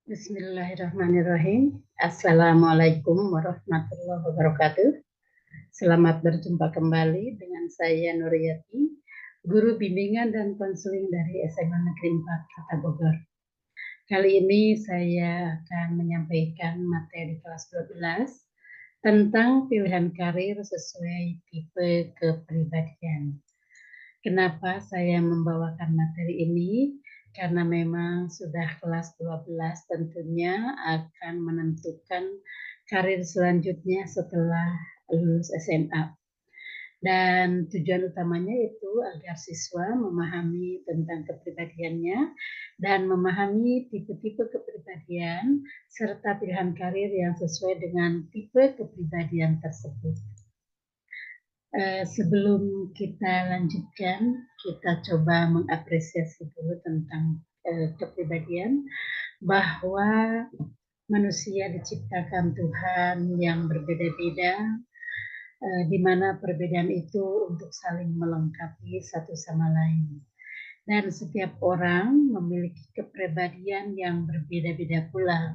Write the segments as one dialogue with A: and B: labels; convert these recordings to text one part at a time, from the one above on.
A: Bismillahirrahmanirrahim. Assalamualaikum warahmatullahi wabarakatuh. Selamat berjumpa kembali dengan saya Nuryati, guru bimbingan dan konseling dari SMA Negeri 4 Kota Bogor. Kali ini saya akan menyampaikan materi kelas 12 tentang pilihan karir sesuai tipe kepribadian. Kenapa saya membawakan materi ini? Karena memang sudah kelas 12 tentunya akan menentukan karir selanjutnya setelah lulus SMA. Dan tujuan utamanya itu agar siswa memahami tentang kepribadiannya dan memahami tipe-tipe kepribadian serta pilihan karir yang sesuai dengan tipe kepribadian tersebut. Sebelum kita lanjutkan, kita coba mengapresiasi dulu tentang kepribadian, bahwa manusia diciptakan Tuhan yang berbeda-beda, di mana perbedaan itu untuk saling melengkapi satu sama lain. Dan setiap orang memiliki kepribadian yang berbeda-beda pula.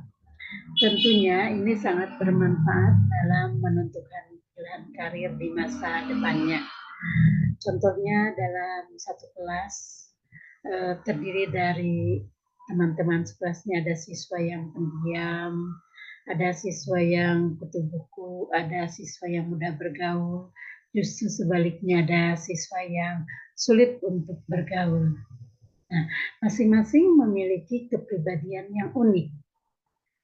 A: Tentunya ini sangat bermanfaat dalam menentukan pilihan karir di masa depannya. Contohnya dalam satu kelas terdiri dari teman-teman sekelasnya, ada siswa yang pendiam, ada siswa yang kutu buku, ada siswa yang mudah bergaul, justru sebaliknya ada siswa yang sulit untuk bergaul. Nah, masing-masing memiliki kepribadian yang unik,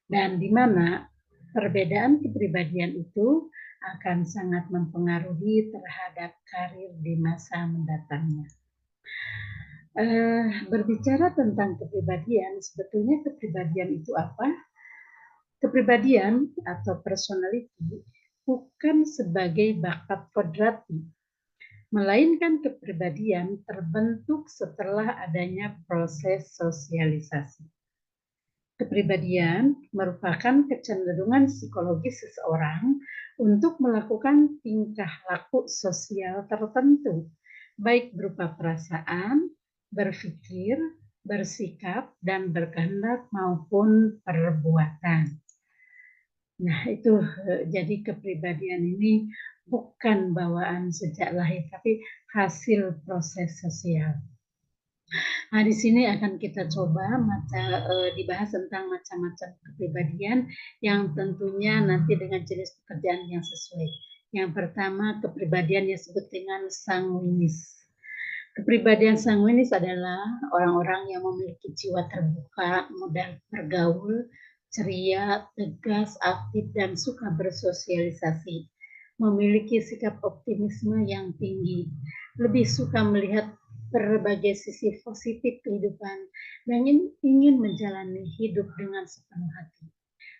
A: dan di mana perbedaan kepribadian itu akan sangat mempengaruhi terhadap karir di masa mendatangnya. Berbicara tentang kepribadian, sebetulnya kepribadian itu apa? Kepribadian atau personality bukan sebagai bakat kodrati, melainkan kepribadian terbentuk setelah adanya proses sosialisasi. Kepribadian merupakan kecenderungan psikologis seseorang untuk melakukan tingkah laku sosial tertentu, baik berupa perasaan, berpikir, bersikap, dan berkehendak maupun perbuatan. Nah, itu jadi kepribadian ini bukan bawaan sejak lahir, tapi hasil proses sosial. Nah, di sini akan kita coba dibahas tentang macam-macam kepribadian yang tentunya nanti dengan jenis pekerjaan yang sesuai. Yang pertama, kepribadian yang disebut dengan sanguinis. Kepribadian sanguinis adalah orang-orang yang memiliki jiwa terbuka, mudah bergaul, ceria, tegas, aktif, dan suka bersosialisasi. Memiliki sikap optimisme yang tinggi, lebih suka melihat berbagai sisi positif kehidupan, dan ingin menjalani hidup dengan sepenuh hati.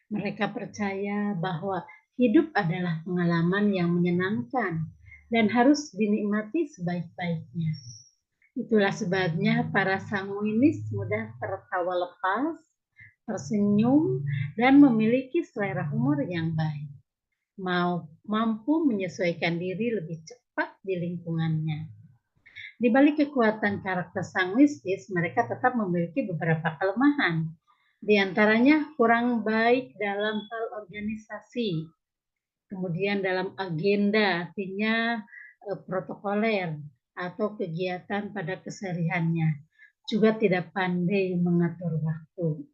A: Mereka percaya bahwa hidup adalah pengalaman yang menyenangkan dan harus dinikmati sebaik-baiknya. Itulah sebabnya para sanguinis mudah tertawa lepas, tersenyum, dan memiliki selera humor yang baik. Mampu menyesuaikan diri lebih cepat di lingkungannya. Di balik kekuatan karakter sanguinis, mereka tetap memiliki beberapa kelemahan. Di antaranya kurang baik dalam hal organisasi, kemudian dalam agenda, artinya protokoler atau kegiatan pada kesehariannya. Juga tidak pandai mengatur waktu.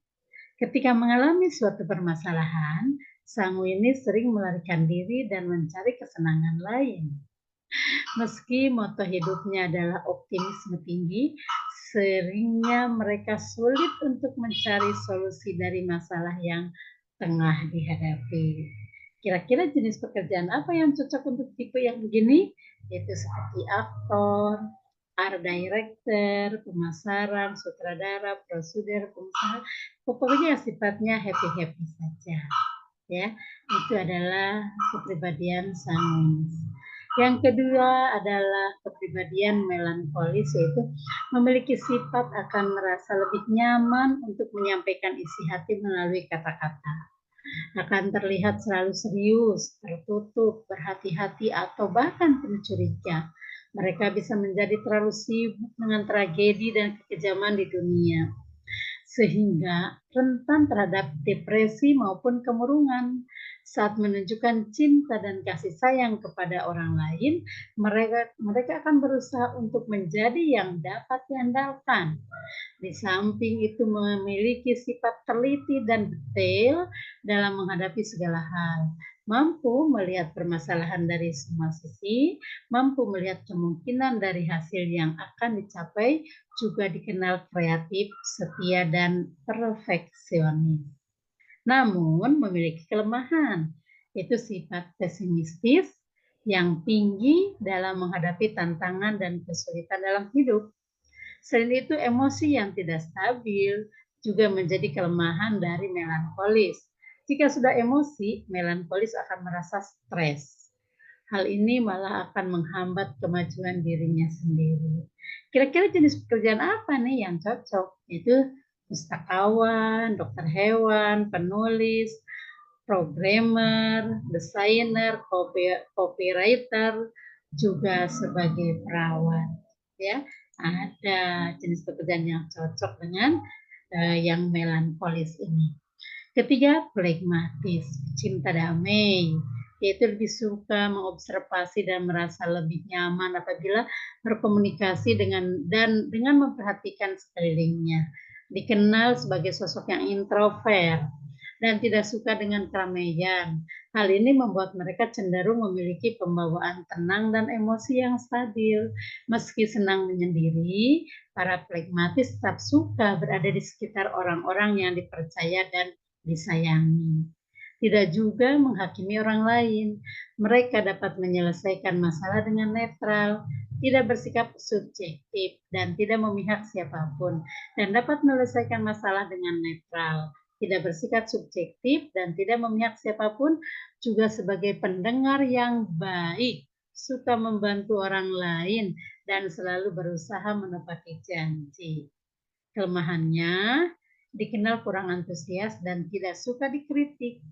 A: Ketika mengalami suatu permasalahan, sanguinis sering melarikan diri dan mencari kesenangan lain. Meski moto hidupnya adalah optimisme tinggi, seringnya mereka sulit untuk mencari solusi dari masalah yang tengah dihadapi. Kira-kira jenis pekerjaan apa yang cocok untuk tipe yang begini? Yaitu seperti aktor, art director, pemasaran, sutradara, prosedur, pengusaha, pokoknya sifatnya happy-happy saja. Ya, itu adalah kepribadian sanguinis. Yang kedua adalah kepribadian melankolis, yaitu memiliki sifat akan merasa lebih nyaman untuk menyampaikan isi hati melalui kata-kata. Akan terlihat selalu serius, tertutup, berhati-hati, atau bahkan penuh curiga. Mereka bisa menjadi terlalu sibuk dengan tragedi dan kekejaman di dunia. sehingga rentan terhadap depresi maupun kemurungan. Saat menunjukkan cinta dan kasih sayang kepada orang lain, mereka akan berusaha untuk menjadi yang dapat diandalkan. Di samping itu memiliki sifat teliti dan detail dalam menghadapi segala hal, mampu melihat permasalahan dari semua sisi, mampu melihat kemungkinan dari hasil yang akan dicapai, juga dikenal kreatif, setia, dan perfeksionis. Namun memiliki kelemahan, yaitu sifat pesimistis yang tinggi dalam menghadapi tantangan dan kesulitan dalam hidup. Selain itu, emosi yang tidak stabil juga menjadi kelemahan dari melankolis. Jika sudah emosi, melankolis akan merasa stres. Hal ini malah akan menghambat kemajuan dirinya sendiri. Kira-kira jenis pekerjaan apa nih yang cocok? Itu pustakawan, dokter hewan, penulis, programmer, desainer, copywriter, juga sebagai perawat. Ya, ada jenis pekerjaan yang cocok dengan yang melankolis ini. Ketiga, pragmatis, cinta damai, yaitu lebih suka mengobservasi dan merasa lebih nyaman apabila berkomunikasi dengan memperhatikan sekelilingnya. Dikenal sebagai sosok yang introvert dan tidak suka dengan keramaian. Hal ini membuat mereka cenderung memiliki pembawaan tenang dan emosi yang stabil. Meski senang menyendiri, para pragmatis tetap suka berada di sekitar orang-orang yang dipercaya dan disayangi. Tidak juga menghakimi orang lain. Mereka dapat menyelesaikan masalah dengan netral, tidak bersikap subjektif, dan tidak memihak siapapun, dan dapat menyelesaikan masalah dengan netral, tidak bersikap subjektif, dan tidak memihak siapapun, juga sebagai pendengar yang baik, suka membantu orang lain, dan selalu berusaha menepati janji. Kelemahannya, dikenal kurang antusias dan tidak suka dikritik.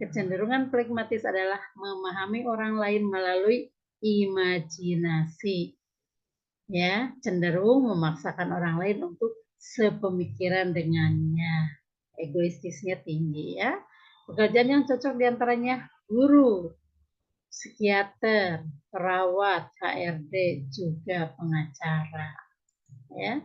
A: Kecenderungan pragmatis adalah memahami orang lain melalui imajinasi. Ya, cenderung memaksakan orang lain untuk sepemikiran dengannya. Egoistisnya tinggi ya. Pekerjaan yang cocok diantaranya guru, psikiater, perawat, HRD, juga pengacara. Ya.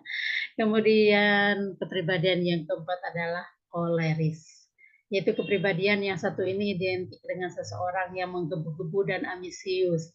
A: Kemudian kepribadian yang keempat adalah koleris, yaitu kepribadian yang satu ini identik dengan seseorang yang menggebu-gebu dan ambisius.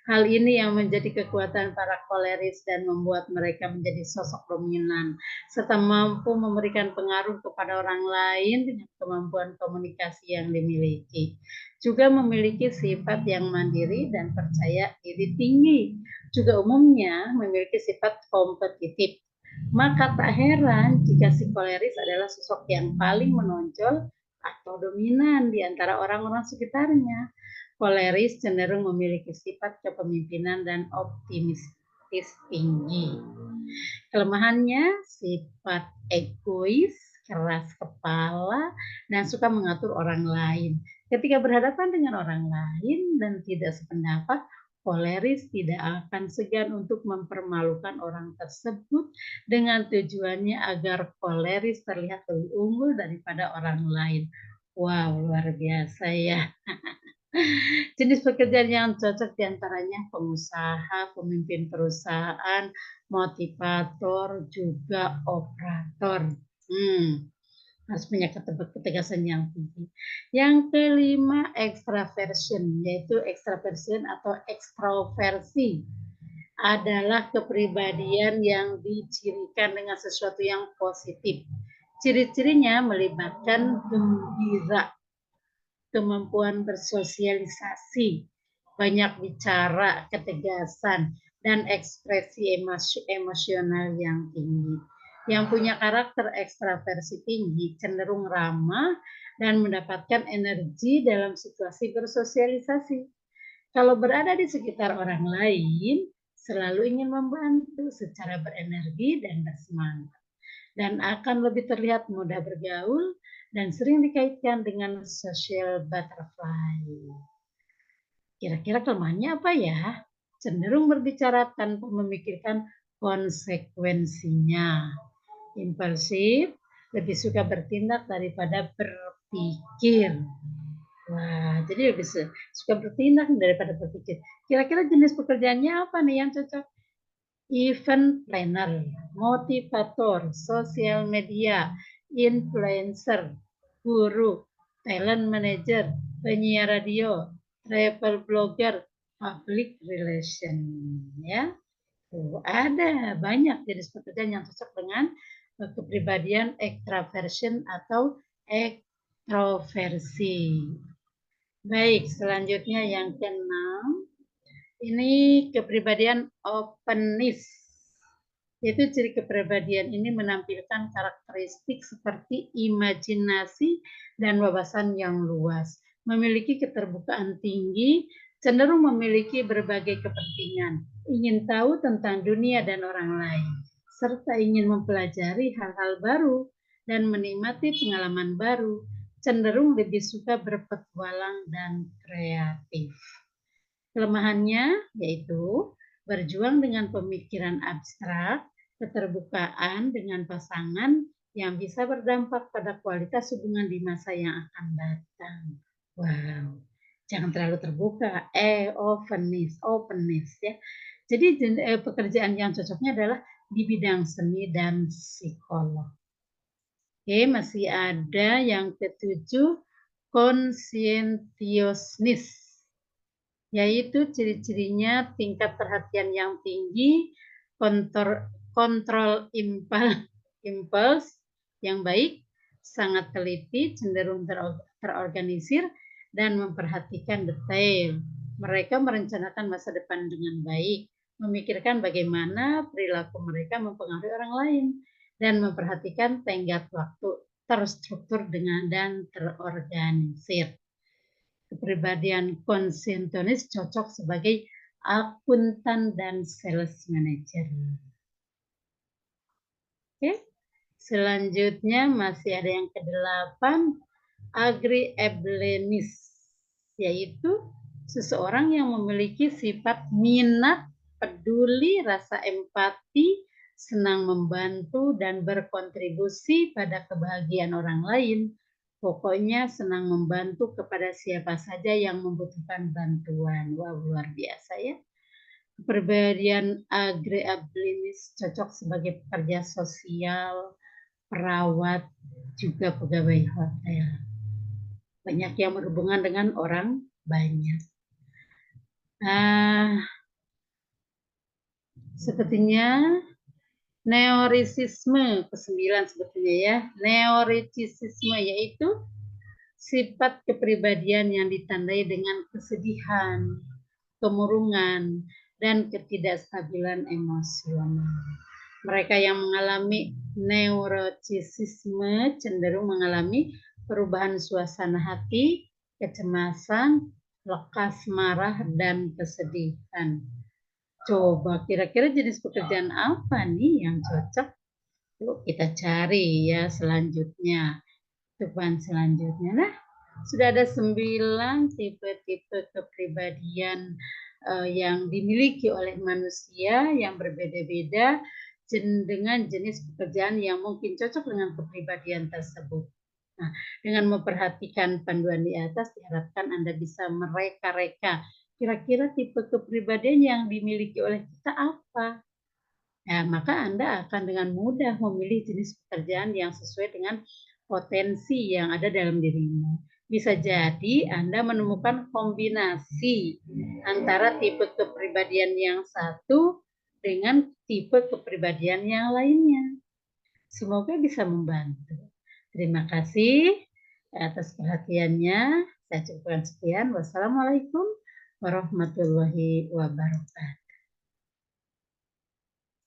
A: Hal ini yang menjadi kekuatan para koleris dan membuat mereka menjadi sosok dominan, serta mampu memberikan pengaruh kepada orang lain dengan kemampuan komunikasi yang dimiliki. Juga memiliki sifat yang mandiri dan percaya diri tinggi. Juga umumnya memiliki sifat kompetitif. Maka tak heran jika si koleris adalah sosok yang paling menonjol atau dominan di antara orang-orang sekitarnya. Koleris cenderung memiliki sifat kepemimpinan dan optimistis tinggi. Kelemahannya sifat egois, keras kepala, dan suka mengatur orang lain. Ketika berhadapan dengan orang lain dan tidak sependapat, koleris tidak akan segan untuk mempermalukan orang tersebut dengan tujuannya agar koleris terlihat lebih unggul daripada orang lain. Wow, luar biasa ya. Jenis pekerjaan yang cocok diantaranya pengusaha, pemimpin perusahaan, motivator, juga operator. Harus punya ketegasan yang tinggi. Yang kelima, extraversion, yaitu extraversion atau ekstroversi adalah kepribadian yang dicirikan dengan sesuatu yang positif. Ciri-cirinya melibatkan gembira, kemampuan bersosialisasi, banyak bicara, ketegasan, dan ekspresi emosional yang tinggi. Yang punya karakter ekstraversi tinggi cenderung ramah dan mendapatkan energi dalam situasi bersosialisasi. Kalau berada di sekitar orang lain, selalu ingin membantu secara berenergi dan bersemangat, dan akan lebih terlihat mudah bergaul dan sering dikaitkan dengan social butterfly. Kira-kira kelemahannya apa ya? Cenderung berbicara tanpa memikirkan konsekuensinya. Impulsif, lebih suka bertindak daripada berpikir. Wah, jadi lebih suka bertindak daripada berpikir. Kira-kira jenis pekerjaannya apa nih yang cocok? Event planner, motivator, sosial media, influencer, guru, talent manager, penyiar radio, travel blogger, public relation, ya. Tuh, ada banyak jenis pekerjaan yang cocok dengan kepribadian extraversion atau ekstroversi. Baik, selanjutnya yang keenam, ini kepribadian openness. Yaitu ciri kepribadian ini menampilkan karakteristik seperti imajinasi dan wawasan yang luas, memiliki keterbukaan tinggi, cenderung memiliki berbagai kepentingan, ingin tahu tentang dunia dan orang lain, serta ingin mempelajari hal-hal baru dan menikmati pengalaman baru, cenderung lebih suka berpetualang dan kreatif. Kelemahannya yaitu berjuang dengan pemikiran abstrak, keterbukaan dengan pasangan yang bisa berdampak pada kualitas hubungan di masa yang akan datang. Wow, jangan terlalu terbuka. Openness ya. Jadi pekerjaan yang cocoknya adalah di bidang seni dan psikolog. Oke, masih ada yang ketujuh, conscientiousness, yaitu ciri-cirinya tingkat perhatian yang tinggi, kontrol impuls yang baik, sangat teliti, cenderung terorganisir, dan memperhatikan detail. Mereka merencanakan masa depan dengan baik, memikirkan bagaimana perilaku mereka mempengaruhi orang lain, dan memperhatikan tenggat waktu terstruktur dan terorganisir. Kepribadian konsentionis cocok sebagai akuntan dan sales manager. Oke, selanjutnya masih ada yang ke-8, agreeableness, yaitu seseorang yang memiliki sifat minat, peduli, rasa empati, senang membantu dan berkontribusi pada kebahagiaan orang lain. Pokoknya senang membantu kepada siapa saja yang membutuhkan bantuan. Wah, luar biasa ya. Kepribadian agreeableness cocok sebagai pekerja sosial, perawat, juga pegawai hotel. Banyak yang berhubungan dengan orang banyak. Sepertinya neuroticisme ke-9 sebetulnya ya. Neuroticisme yaitu sifat kepribadian yang ditandai dengan kesedihan, kemurungan, dan ketidakstabilan emosional. Mereka yang mengalami neuroticisme cenderung mengalami perubahan suasana hati, kecemasan, lekas marah, dan kesedihan. Coba kira-kira jenis pekerjaan apa nih yang cocok? Yuk kita cari ya selanjutnya. Depan selanjutnya. Nah, sudah ada 9 tipe-tipe kepribadian yang dimiliki oleh manusia yang berbeda-beda dengan jenis pekerjaan yang mungkin cocok dengan kepribadian tersebut. Nah, dengan memperhatikan panduan di atas, diharapkan Anda bisa mereka-reka kira-kira tipe kepribadian yang dimiliki oleh kita apa. Nah, maka Anda akan dengan mudah memilih jenis pekerjaan yang sesuai dengan potensi yang ada dalam dirimu. Bisa jadi Anda menemukan kombinasi antara tipe kepribadian yang satu dengan tipe kepribadian yang lainnya. Semoga bisa membantu. Terima kasih atas perhatiannya. Saya cukupkan sekian. Wassalamualaikum warahmatullahi wabarakatuh.